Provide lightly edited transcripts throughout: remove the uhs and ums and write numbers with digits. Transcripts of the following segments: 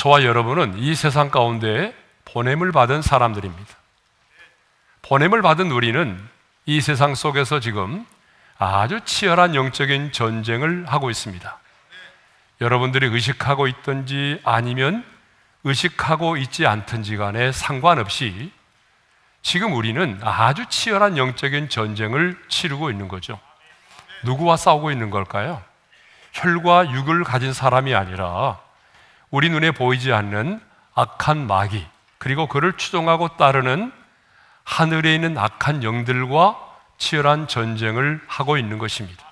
저와 여러분은 이 세상 가운데 보냄을 받은 사람들입니다. 보냄을 받은 우리는 이 세상 속에서 지금 아주 치열한 영적인 전쟁을 하고 있습니다. 여러분들이 의식하고 있든지 아니면 의식하고 있지 않든지 간에 상관없이 지금 우리는 아주 치열한 영적인 전쟁을 치르고 있는 거죠. 누구와 싸우고 있는 걸까요? 혈과 육을 가진 사람이 아니라 우리 눈에 보이지 않는 악한 마귀, 그리고 그를 추종하고 따르는 하늘에 있는 악한 영들과 치열한 전쟁을 하고 있는 것입니다.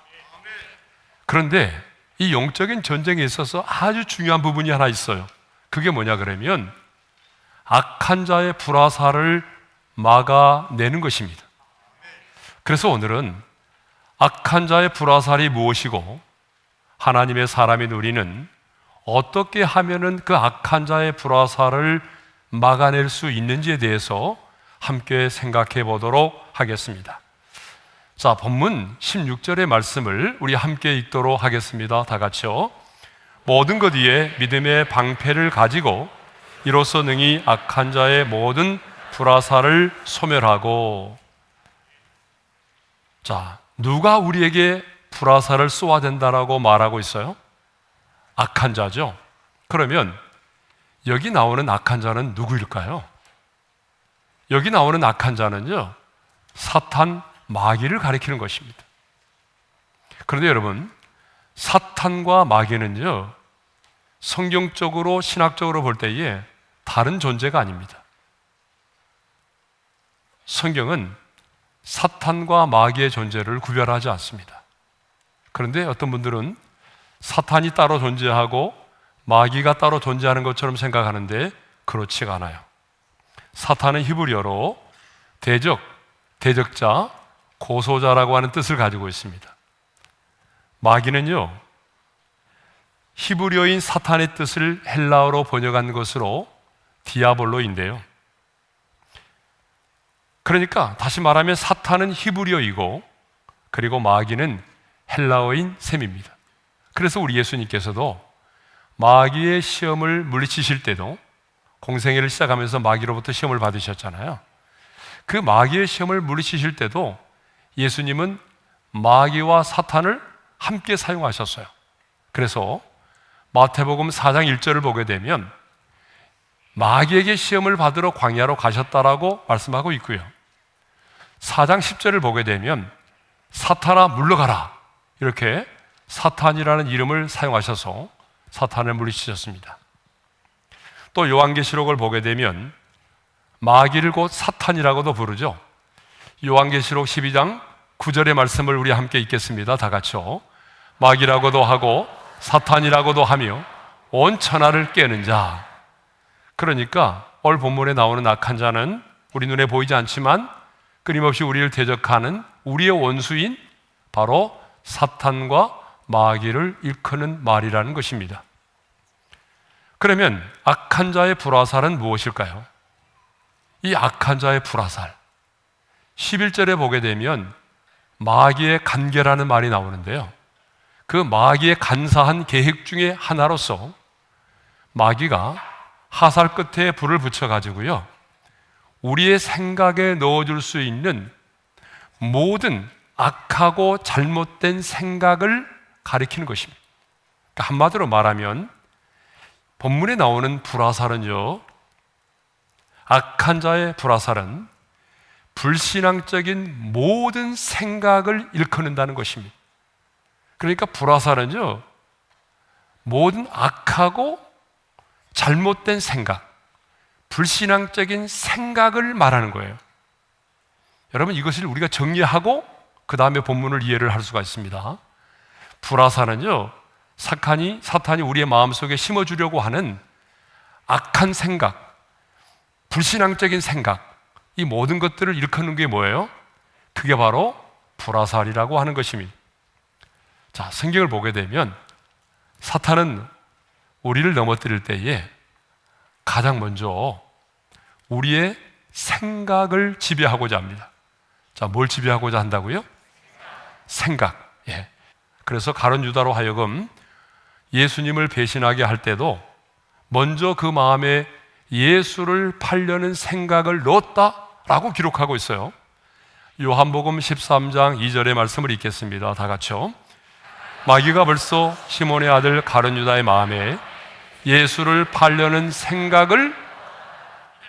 그런데 이 영적인 전쟁에 있어서 아주 중요한 부분이 하나 있어요. 그게 뭐냐 그러면 악한 자의 불화살을 막아내는 것입니다. 그래서 오늘은 악한 자의 불화살이 무엇이고 하나님의 사람인 우리는 어떻게 하면은 그 악한 자의 불화살을 막아낼 수 있는지에 대해서 함께 생각해 보도록 하겠습니다. 자, 본문 16절의 말씀을 우리 함께 읽도록 하겠습니다. 다 같이요. 모든 것 위에 믿음의 방패를 가지고 이로써 능히 악한 자의 모든 불화살을 소멸하고. 자, 누가 우리에게 불화살을 쏘아야 된다라고 말하고 있어요? 악한 자죠. 그러면 여기 나오는 악한 자는 누구일까요? 여기 나오는 악한 자는요, 사탄, 마귀를 가리키는 것입니다. 그런데 여러분, 사탄과 마귀는요, 성경적으로 신학적으로 볼 때에 다른 존재가 아닙니다. 성경은 사탄과 마귀의 존재를 구별하지 않습니다. 그런데 어떤 분들은 사탄이 따로 존재하고 마귀가 따로 존재하는 것처럼 생각하는데 그렇지가 않아요. 사탄은 히브리어로 대적, 대적자, 고소자라고 하는 뜻을 가지고 있습니다. 마귀는요, 히브리어인 사탄의 뜻을 헬라어로 번역한 것으로 디아볼로인데요. 그러니까 다시 말하면 사탄은 히브리어이고 그리고 마귀는 헬라어인 셈입니다. 그래서 우리 예수님께서도 마귀의 시험을 물리치실 때도 공생애를 시작하면서 마귀로부터 시험을 받으셨잖아요. 그 마귀의 시험을 물리치실 때도 예수님은 마귀와 사탄을 함께 사용하셨어요. 그래서 마태복음 4장 1절을 보게 되면 마귀에게 시험을 받으러 광야로 가셨다라고 말씀하고 있고요. 4장 10절을 보게 되면 사탄아 물러가라, 이렇게 사탄이라는 이름을 사용하셔서 사탄을 물리치셨습니다. 또 요한계시록을 보게 되면 마귀를 곧 사탄이라고도 부르죠. 요한계시록 12장 9절의 말씀을 우리 함께 읽겠습니다. 다 같이요. 마귀라고도 하고 사탄이라고도 하며 온 천하를 깨는 자. 그러니까 오늘 본문에 나오는 악한 자는 우리 눈에 보이지 않지만 끊임없이 우리를 대적하는 우리의 원수인 바로 사탄과 마귀를 일컫는 말이라는 것입니다. 그러면 악한 자의 불화살은 무엇일까요? 이 악한 자의 불화살, 11절에 보게 되면 마귀의 간계라는 말이 나오는데요, 그 마귀의 간사한 계획 중에 하나로서 마귀가 화살 끝에 불을 붙여가지고요, 우리의 생각에 넣어줄 수 있는 모든 악하고 잘못된 생각을 가리키는 것입니다. 그러니까 한마디로 말하면 본문에 나오는 불화살은요, 악한 자의 불화살은 불신앙적인 모든 생각을 일컫는다는 것입니다. 그러니까 불화살은요, 모든 악하고 잘못된 생각, 불신앙적인 생각을 말하는 거예요. 여러분, 이것을 우리가 정리하고 그 다음에 본문을 이해를 할 수가 있습니다. 불화살은요, 사탄이 우리의 마음속에 심어주려고 하는 악한 생각, 불신앙적인 생각, 이 모든 것들을 일컫는 게 뭐예요? 그게 바로 불화살이라고 하는 것입니다. 자, 성경을 보게 되면 사탄은 우리를 넘어뜨릴 때에 가장 먼저 우리의 생각을 지배하고자 합니다. 자, 뭘 지배하고자 한다고요? 생각. 그래서 가룟 유다로 하여금 예수님을 배신하게 할 때도 먼저 그 마음에 예수를 팔려는 생각을 넣었다라고 기록하고 있어요. 요한복음 13장 2절의 말씀을 읽겠습니다. 다 같이요. 마귀가 벌써 시몬의 아들 가룟 유다의 마음에 예수를 팔려는 생각을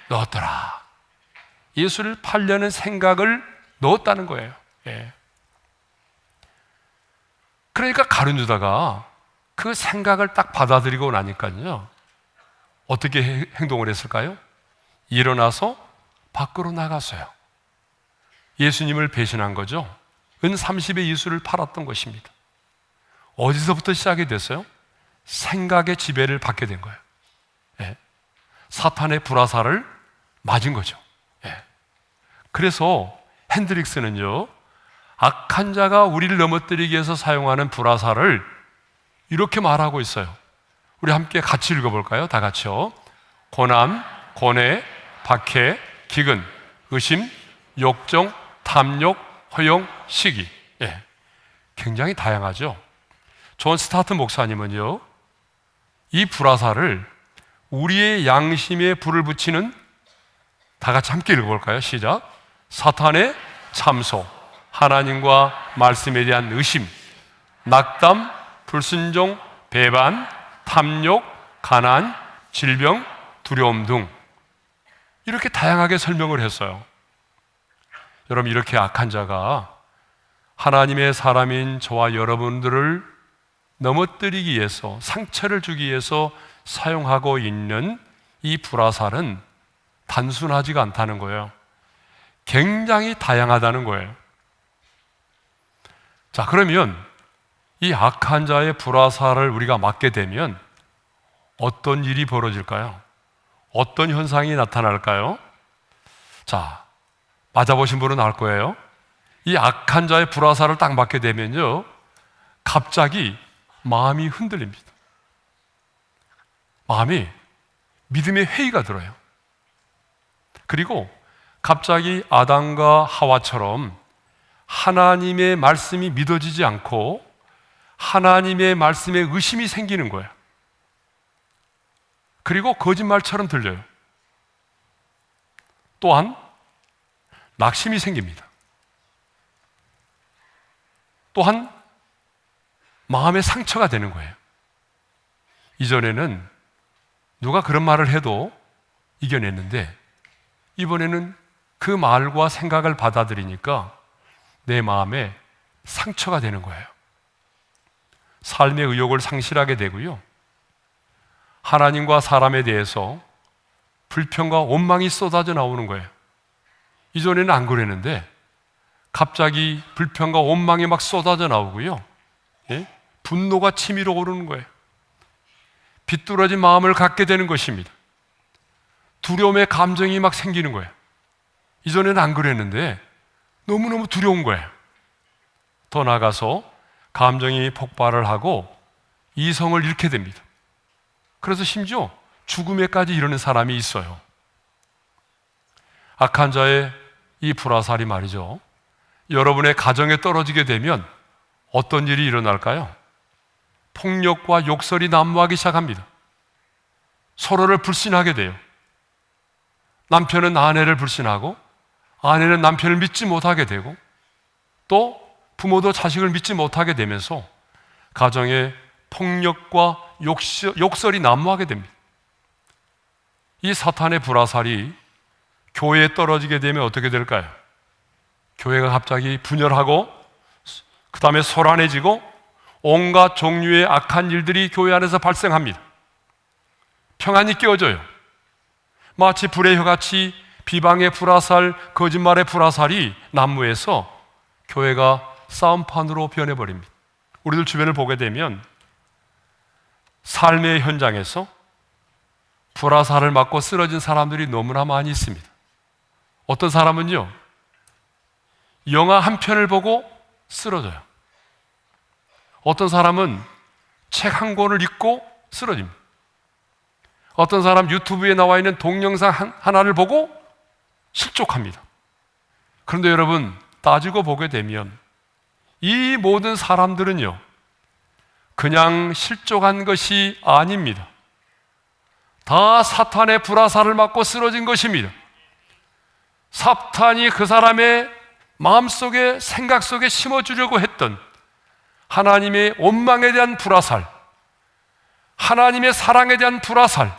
넣었더라. 예수를 팔려는 생각을 넣었다는 거예요. 예. 그러니까 가룟 유다가 그 생각을 딱 받아들이고 나니까요, 어떻게 행동을 했을까요? 일어나서 밖으로 나갔어요. 예수님을 배신한 거죠. 은 30의 이수를 팔았던 것입니다. 어디서부터 시작이 됐어요? 생각의 지배를 받게 된 거예요. 예. 사탄의 불화살을 맞은 거죠. 예. 그래서 핸드릭스는요, 악한 자가 우리를 넘어뜨리기 위해서 사용하는 불화살을 이렇게 말하고 있어요. 우리 함께 같이 읽어볼까요? 다 같이요. 고난, 고뇌, 박해, 기근, 의심, 욕정, 탐욕, 허용, 시기. 예. 굉장히 다양하죠. 존 스타트 목사님은요, 이 불화살을 우리의 양심에 불을 붙이는, 다 같이 함께 읽어볼까요? 시작. 사탄의 참소, 하나님과 말씀에 대한 의심, 낙담, 불순종, 배반, 탐욕, 가난, 질병, 두려움 등 이렇게 다양하게 설명을 했어요. 여러분, 이렇게 악한 자가 하나님의 사람인 저와 여러분들을 넘어뜨리기 위해서, 상처를 주기 위해서 사용하고 있는 이 불화살은 단순하지가 않다는 거예요. 굉장히 다양하다는 거예요. 자, 그러면 이 악한 자의 불화살을 우리가 맞게 되면 어떤 일이 벌어질까요? 어떤 현상이 나타날까요? 자, 맞아보신 분은 알 거예요. 이 악한 자의 불화살을 딱 맞게 되면요, 갑자기 마음이 흔들립니다. 마음이 믿음의 회의가 들어요. 그리고 갑자기 아담과 하와처럼 하나님의 말씀이 믿어지지 않고 하나님의 말씀에 의심이 생기는 거예요. 그리고 거짓말처럼 들려요. 또한 낙심이 생깁니다. 또한 마음의 상처가 되는 거예요. 이전에는 누가 그런 말을 해도 이겨냈는데 이번에는 그 말과 생각을 받아들이니까 내 마음에 상처가 되는 거예요. 삶의 의욕을 상실하게 되고요, 하나님과 사람에 대해서 불평과 원망이 쏟아져 나오는 거예요. 이전에는 안 그랬는데 갑자기 불평과 원망이 막 쏟아져 나오고요, 예? 분노가 치밀어 오르는 거예요. 비뚤어진 마음을 갖게 되는 것입니다. 두려움의 감정이 막 생기는 거예요. 이전에는 안 그랬는데 너무너무 두려운 거예요. 더 나아가서 감정이 폭발을 하고 이성을 잃게 됩니다. 그래서 심지어 죽음에까지 이르는 사람이 있어요. 악한 자의 이 불화살이 말이죠, 여러분의 가정에 떨어지게 되면 어떤 일이 일어날까요? 폭력과 욕설이 난무하기 시작합니다. 서로를 불신하게 돼요. 남편은 아내를 불신하고 아내는 남편을 믿지 못하게 되고 또 부모도 자식을 믿지 못하게 되면서 가정에 폭력과 욕설이 난무하게 됩니다. 이 사탄의 불화살이 교회에 떨어지게 되면 어떻게 될까요? 교회가 갑자기 분열하고 그 다음에 소란해지고 온갖 종류의 악한 일들이 교회 안에서 발생합니다. 평안이 깨어져요. 마치 불의 혀같이 비방의 불화살, 거짓말의 불화살이 난무해서 교회가 싸움판으로 변해버립니다. 우리들 주변을 보게 되면 삶의 현장에서 불화살을 맞고 쓰러진 사람들이 너무나 많이 있습니다. 어떤 사람은요, 영화 한 편을 보고 쓰러져요. 어떤 사람은 책 한 권을 읽고 쓰러집니다. 어떤 사람 유튜브에 나와 있는 동영상 하나를 보고 실족합니다. 그런데 여러분, 따지고 보게 되면 이 모든 사람들은요, 그냥 실족한 것이 아닙니다. 다 사탄의 불화살을 맞고 쓰러진 것입니다. 사탄이 그 사람의 마음속에, 생각 속에 심어주려고 했던 하나님의 원망에 대한 불화살, 하나님의 사랑에 대한 불화살,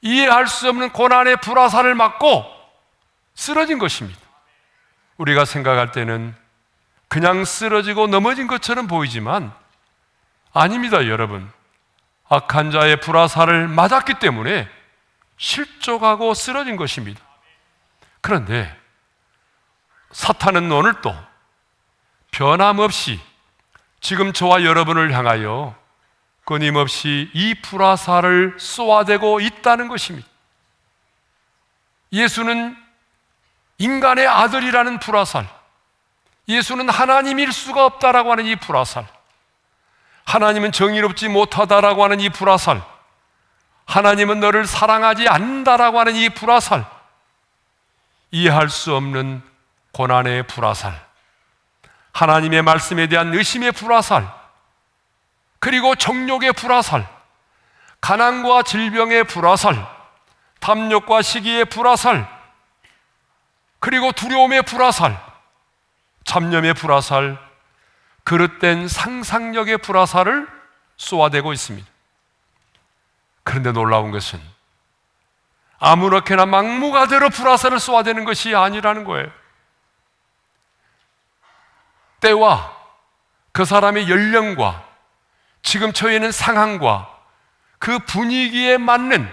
이해할 수 없는 고난의 불화살을 맞고 쓰러진 것입니다. 우리가 생각할 때는 그냥 쓰러지고 넘어진 것처럼 보이지만 아닙니다, 여러분. 악한 자의 불화살을 맞았기 때문에 실족하고 쓰러진 것입니다. 그런데 사탄은 오늘도 변함없이 지금 저와 여러분을 향하여 끊임없이 이 불화살을 쏘아대고 있다는 것입니다. 예수는 인간의 아들이라는 불화살, 예수는 하나님일 수가 없다라고 하는 이 불화살, 하나님은 정의롭지 못하다라고 하는 이 불화살, 하나님은 너를 사랑하지 않는다라고 하는 이 불화살, 이해할 수 없는 고난의 불화살, 하나님의 말씀에 대한 의심의 불화살, 그리고 정욕의 불화살, 가난과 질병의 불화살, 탐욕과 시기의 불화살, 그리고 두려움의 불화살, 잡념의 불화살, 그릇된 상상력의 불화살을 쏘아대고 있습니다. 그런데 놀라운 것은 아무렇게나 막무가내로 불화살을 쏘아대는 것이 아니라는 거예요. 때와 그 사람의 연령과 지금 처해 있는 상황과 그 분위기에 맞는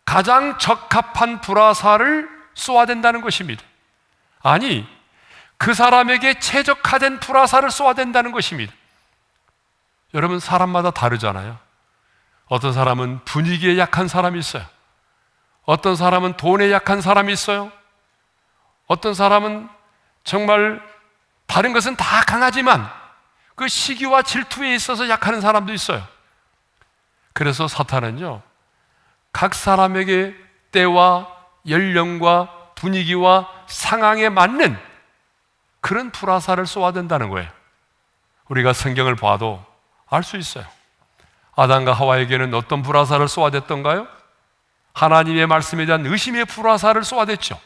가장 적합한 불화살을 쏘아댄다는 것입니다. 아니, 그 사람에게 최적화된 불화살을 쏘아댄다는 것입니다. 여러분, 사람마다 다르잖아요. 어떤 사람은 분위기에 약한 사람이 있어요. 어떤 사람은 돈에 약한 사람이 있어요. 어떤 사람은 정말 다른 것은 다 강하지만 그 시기와 질투에 있어서 약하는 사람도 있어요. 그래서 사탄은요, 각 사람에게 때와 연령과 분위기와 상황에 맞는 그런 불화살을 쏘아댄다는 거예요. 우리가 성경을 봐도 알 수 있어요. 아담과 하와에게는 어떤 불화살을 쏘아댔던가요? 하나님의 말씀에 대한 의심의 불화살을 쏘아댔죠.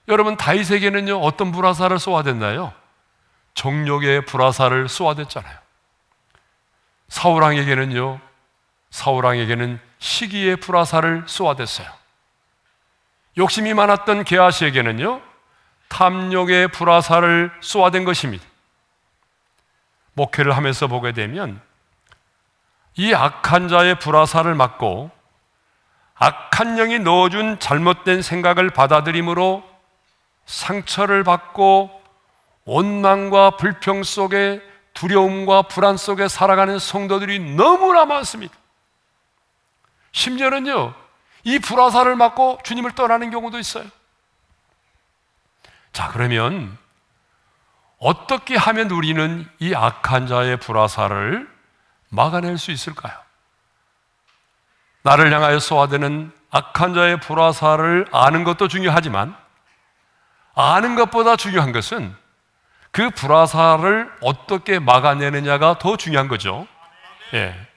여러분, 다윗에게는요, 어떤 불화살을 쏘아댔나요? 정욕의 불화살을 쏘아댔잖아요. 사울왕에게는 시기의 불화살을 쏘아댔어요. 욕심이 많았던 게하시에게는요, 탐욕의 불화살을 쏘아댄 것입니다. 목회를 하면서 보게 되면 이 악한 자의 불화살을 맞고 악한 영이 넣어준 잘못된 생각을 받아들임으로 상처를 받고 원망과 불평 속에, 두려움과 불안 속에 살아가는 성도들이 너무나 많습니다. 심지어는요, 이 불화살을 맞고 주님을 떠나는 경우도 있어요. 자, 그러면 어떻게 하면 우리는 이 악한 자의 불화살을 막아낼 수 있을까요? 나를 향하여 쏘아대는 악한 자의 불화살을 아는 것도 중요하지만 아는 것보다 중요한 것은 그 불화살을 어떻게 막아내느냐가 더 중요한 거죠. 예.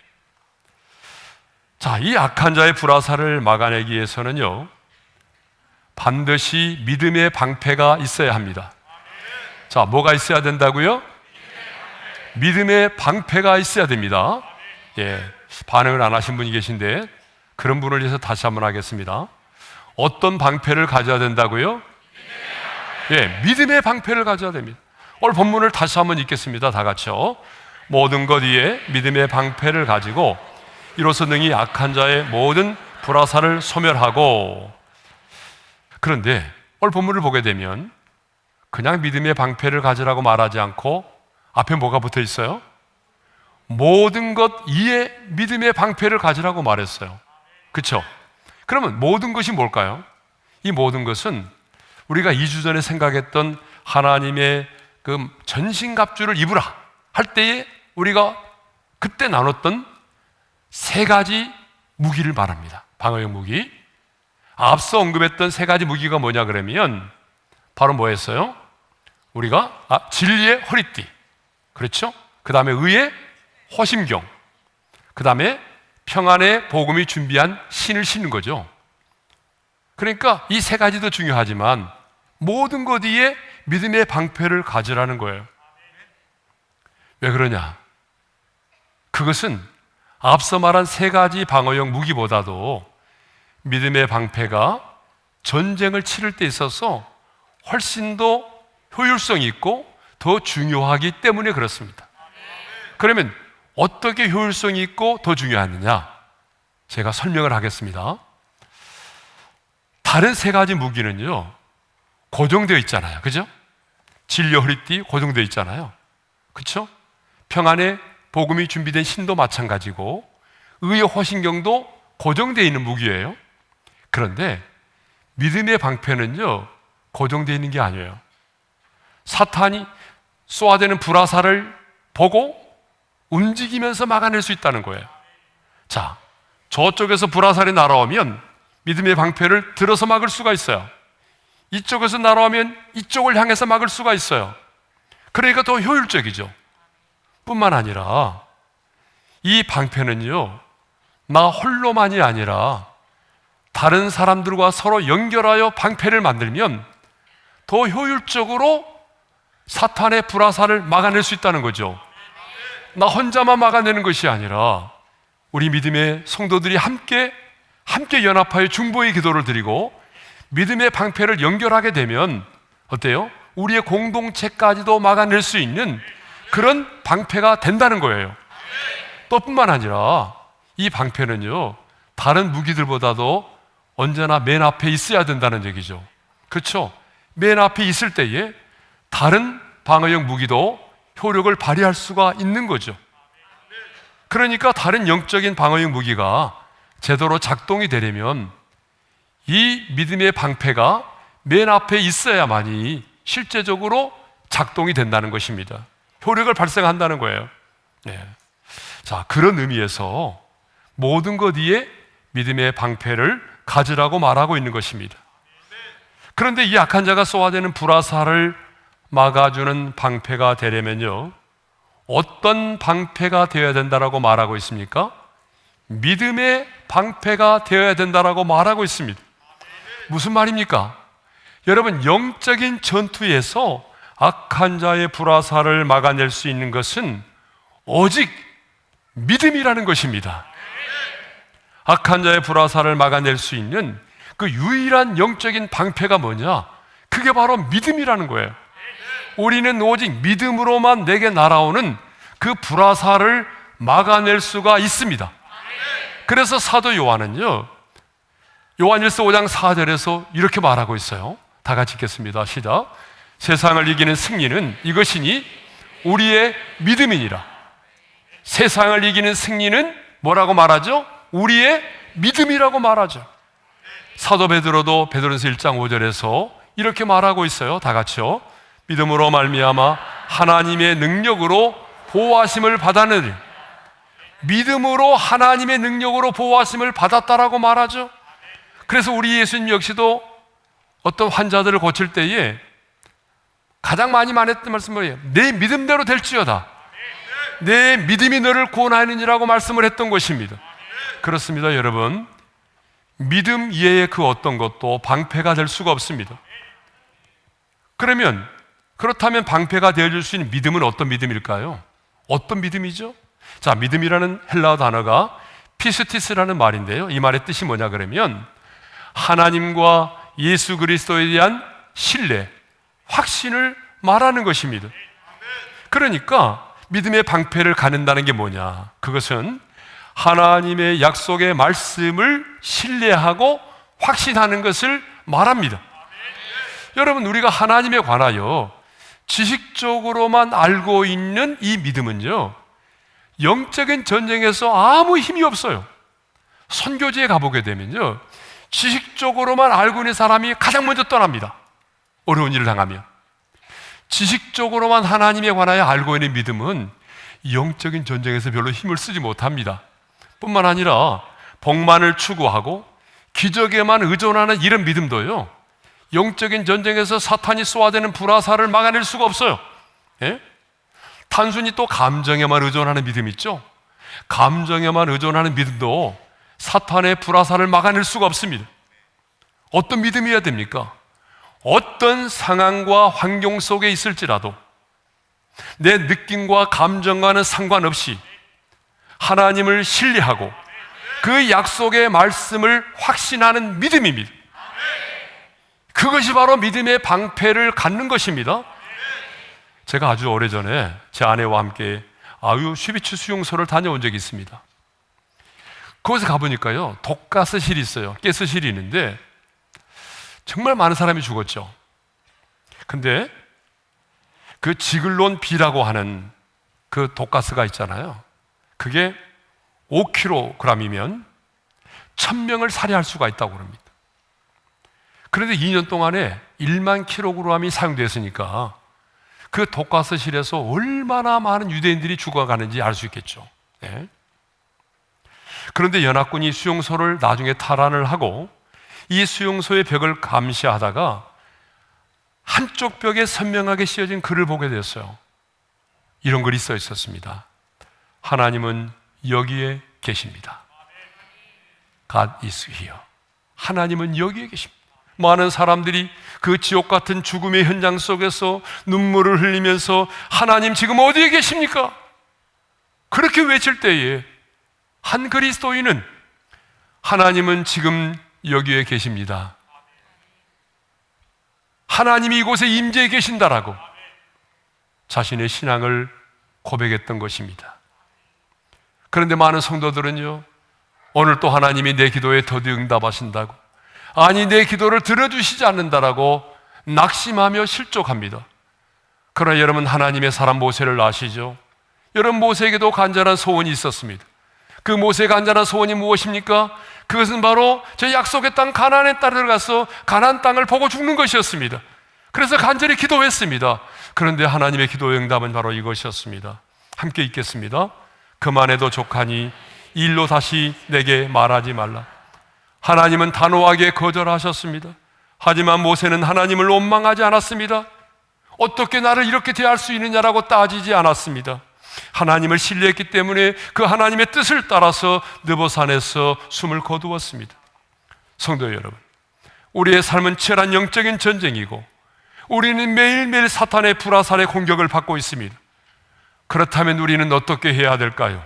자, 이 악한 자의 불화살을 막아내기 위해서는요, 반드시 믿음의 방패가 있어야 합니다. 자, 뭐가 있어야 된다고요? 믿음의 방패가 있어야 됩니다. 예, 반응을 안 하신 분이 계신데 그런 분을 위해서 다시 한번 하겠습니다. 어떤 방패를 가져야 된다고요? 예, 믿음의 방패를 가져야 됩니다. 오늘 본문을 다시 한번 읽겠습니다. 다 같이요. 모든 것 위에 믿음의 방패를 가지고 이로써 능히 악한 자의 모든 불화살을 소멸하고. 그런데 오늘 본문을 보게 되면 그냥 믿음의 방패를 가지라고 말하지 않고 앞에 뭐가 붙어 있어요? 모든 것 위에 믿음의 방패를 가지라고 말했어요. 그렇죠? 그러면 모든 것이 뭘까요? 이 모든 것은 우리가 2주 전에 생각했던 하나님의 그 전신갑주를 입으라 할 때에 우리가 그때 나눴던 세 가지 무기를 말합니다. 방어용 무기. 앞서 언급했던 세 가지 무기가 뭐냐 그러면 바로 뭐였어요? 우리가 진리의 허리띠, 그렇죠? 그 다음에 의의 호심경, 그 다음에 평안의 복음이 준비한 신을 신는 거죠. 그러니까 이 세 가지도 중요하지만 모든 것 위에 믿음의 방패를 가지라는 거예요. 왜 그러냐? 그것은 앞서 말한 세 가지 방어용 무기보다도 믿음의 방패가 전쟁을 치를 때 있어서 훨씬 더 효율성이 있고 더 중요하기 때문에 그렇습니다. 그러면 어떻게 효율성이 있고 더 중요하느냐? 제가 설명을 하겠습니다. 다른 세 가지 무기는요, 고정되어 있잖아요. 그죠? 진려 허리띠 고정되어 있잖아요. 그렇죠? 평안의 복음이 준비된 신도 마찬가지고 의의 허신경도 고정되어 있는 무기예요. 그런데 믿음의 방패는요, 고정되어 있는 게 아니에요. 사탄이 쏘아대는 불화살을 보고 움직이면서 막아낼 수 있다는 거예요. 자, 저쪽에서 불화살이 날아오면 믿음의 방패를 들어서 막을 수가 있어요. 이쪽에서 날아오면 이쪽을 향해서 막을 수가 있어요. 그러니까 더 효율적이죠. 뿐만 아니라 이 방패는요, 나 홀로만이 아니라 다른 사람들과 서로 연결하여 방패를 만들면 더 효율적으로 사탄의 불화살을 막아낼 수 있다는 거죠. 나 혼자만 막아내는 것이 아니라 우리 믿음의 성도들이 함께 연합하여 중보의 기도를 드리고 믿음의 방패를 연결하게 되면 어때요? 우리의 공동체까지도 막아낼 수 있는 그런 방패가 된다는 거예요. 또 뿐만 아니라 이 방패는요, 다른 무기들보다도 언제나 맨 앞에 있어야 된다는 얘기죠. 그렇죠? 맨 앞에 있을 때에 다른 방어용 무기도 효력을 발휘할 수가 있는 거죠. 그러니까 다른 영적인 방어용 무기가 제대로 작동이 되려면 이 믿음의 방패가 맨 앞에 있어야만이 실제적으로 작동이 된다는 것입니다. 효력을 발생한다는 거예요. 네. 자, 그런 의미에서 모든 것 위에 믿음의 방패를 가지라고 말하고 있는 것입니다. 그런데 이 약한 자가 쏘아대는 불화살을 막아주는 방패가 되려면요, 어떤 방패가 되어야 된다라고 말하고 있습니까? 믿음의 방패가 되어야 된다라고 말하고 있습니다. 무슨 말입니까? 여러분, 영적인 전투에서 악한 자의 불화살을 막아낼 수 있는 것은 오직 믿음이라는 것입니다. 악한 자의 불화살을 막아낼 수 있는 그 유일한 영적인 방패가 뭐냐? 그게 바로 믿음이라는 거예요. 우리는 오직 믿음으로만 내게 날아오는 그 불화살을 막아낼 수가 있습니다. 그래서 사도 요한은요, 요한일서 5장 4절에서 이렇게 말하고 있어요. 다 같이 읽겠습니다. 시작. 세상을 이기는 승리는 이것이니 우리의 믿음이니라. 세상을 이기는 승리는 뭐라고 말하죠? 우리의 믿음이라고 말하죠. 사도 베드로도 베드로전서 1장 5절에서 이렇게 말하고 있어요. 다 같이요. 믿음으로 말미암아 하나님의 능력으로 보호하심을 받았느니, 믿음으로 하나님의 능력으로 보호하심을 받았다라고 말하죠. 그래서 우리 예수님 역시도 어떤 환자들을 고칠 때에 가장 많이 말했던 말씀은 뭐예요? 내 믿음대로 될지어다. 내 믿음이 너를 구원하느니라고 말씀을 했던 것입니다. 그렇습니다, 여러분. 믿음 이외의 그 어떤 것도 방패가 될 수가 없습니다. 그렇다면 방패가 되어줄 수 있는 믿음은 어떤 믿음일까요? 어떤 믿음이죠? 자, 믿음이라는 헬라어 단어가 피스티스라는 말인데요, 이 말의 뜻이 뭐냐 그러면 하나님과 예수 그리스도에 대한 신뢰, 확신을 말하는 것입니다. 그러니까 믿음의 방패를 가는다는 게 뭐냐? 그것은 하나님의 약속의 말씀을 신뢰하고 확신하는 것을 말합니다. 여러분, 우리가 하나님에 관하여 지식적으로만 알고 있는 이 믿음은요, 영적인 전쟁에서 아무 힘이 없어요. 선교지에 가보게 되면요, 지식적으로만 알고 있는 사람이 가장 먼저 떠납니다. 어려운 일을 당하면. 지식적으로만 하나님에 관하여 알고 있는 믿음은 영적인 전쟁에서 별로 힘을 쓰지 못합니다. 뿐만 아니라 복만을 추구하고 기적에만 의존하는 이런 믿음도요, 영적인 전쟁에서 사탄이 쏘아대는 불화살을 막아낼 수가 없어요. 예? 단순히 또 감정에만 의존하는 믿음 있죠? 감정에만 의존하는 믿음도 사탄의 불화살을 막아낼 수가 없습니다. 어떤 믿음이어야 됩니까? 어떤 상황과 환경 속에 있을지라도 내 느낌과 감정과는 상관없이 하나님을 신뢰하고 그 약속의 말씀을 확신하는 믿음입니다. 그것이 바로 믿음의 방패를 갖는 것입니다. 제가 아주 오래전에 제 아내와 함께 슈비츠 수용소를 다녀온 적이 있습니다. 거기서 가보니까요, 독가스실이 있어요. 가스실이 있는데 정말 많은 사람이 죽었죠. 근데 그 지글론 B라고 하는 그 독가스가 있잖아요. 그게 5kg이면 1000명을 살해할 수가 있다고 합니다. 그런데 2년 동안에 1만 kg이 사용됐으니까 그 독가스실에서 얼마나 많은 유대인들이 죽어가는지 알 수 있겠죠. 네. 그런데 연합군이 수용소를 나중에 탈환을 하고 이 수용소의 벽을 감시하다가 한쪽 벽에 선명하게 씌어진 글을 보게 되었어요. 이런 글이 써 있었습니다. 하나님은 여기에 계십니다. God is here. 하나님은 여기에 계십니다. 많은 사람들이 그 지옥 같은 죽음의 현장 속에서 눈물을 흘리면서 하나님 지금 어디에 계십니까? 그렇게 외칠 때에 한 그리스도인은 하나님은 지금 여기에 계십니다. 하나님이 이곳에 임재해 계신다라고 자신의 신앙을 고백했던 것입니다. 그런데 많은 성도들은요, 오늘 또 하나님이 내 기도에 더디 응답하신다고, 아니 내 기도를 들어주시지 않는다라고 낙심하며 실족합니다. 그러나 여러분, 하나님의 사람 모세를 아시죠? 여러분, 모세에게도 간절한 소원이 있었습니다. 그 모세의 간절한 소원이 무엇입니까? 그것은 바로 저 약속의 땅 가나안의 땅에 들어가서 가나안 땅을 보고 죽는 것이었습니다. 그래서 간절히 기도했습니다. 그런데 하나님의 기도의 응답은 바로 이것이었습니다. 함께 읽겠습니다. 그만해도 족하니 이 일로 다시 내게 말하지 말라. 하나님은 단호하게 거절하셨습니다. 하지만 모세는 하나님을 원망하지 않았습니다. 어떻게 나를 이렇게 대할 수 있느냐라고 따지지 않았습니다. 하나님을 신뢰했기 때문에 그 하나님의 뜻을 따라서 느보산에서 숨을 거두었습니다. 성도 여러분, 우리의 삶은 치열한 영적인 전쟁이고 우리는 매일매일 사탄의 불화살의 공격을 받고 있습니다. 그렇다면 우리는 어떻게 해야 될까요?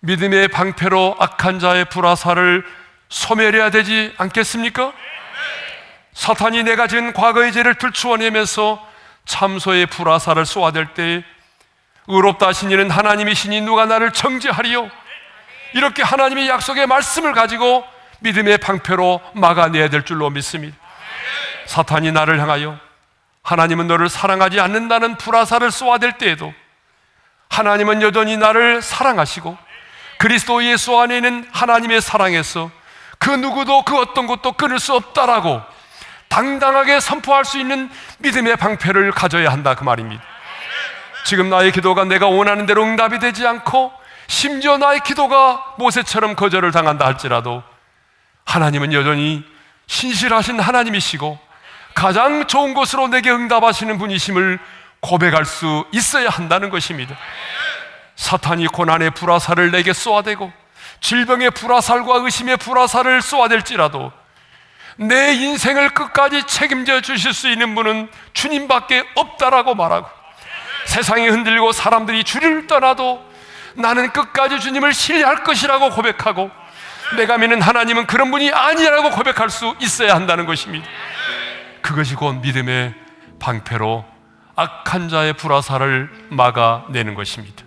믿음의 방패로 악한 자의 불화살을 소멸해야 되지 않겠습니까? 사탄이 내가 지은 과거의 죄를 들추어내면서 참소의 불화살을 쏘아댈 때 의롭다 하신 이는 하나님이시니 누가 나를 정죄하리요? 이렇게 하나님의 약속의 말씀을 가지고 믿음의 방패로 막아내야 될 줄로 믿습니다. 사탄이 나를 향하여 하나님은 너를 사랑하지 않는다는 불화살을 쏘아댈 때에도 하나님은 여전히 나를 사랑하시고 그리스도 예수 안에 있는 하나님의 사랑에서 그 누구도 그 어떤 것도 끊을 수 없다라고 당당하게 선포할 수 있는 믿음의 방패를 가져야 한다, 그 말입니다. 지금 나의 기도가 내가 원하는 대로 응답이 되지 않고 심지어 나의 기도가 모세처럼 거절을 당한다 할지라도 하나님은 여전히 신실하신 하나님이시고 가장 좋은 것으로 내게 응답하시는 분이심을 고백할 수 있어야 한다는 것입니다. 사탄이 고난의 불화살을 내게 쏘아대고 질병의 불화살과 의심의 불화살을 쏘아댈지라도 내 인생을 끝까지 책임져 주실 수 있는 분은 주님밖에 없다라고 말하고, 세상이 흔들리고 사람들이 주를 떠나도 나는 끝까지 주님을 신뢰할 것이라고 고백하고, 내가 믿는 하나님은 그런 분이 아니라고 고백할 수 있어야 한다는 것입니다. 그것이 곧 믿음의 방패로 악한 자의 불화살을 막아내는 것입니다.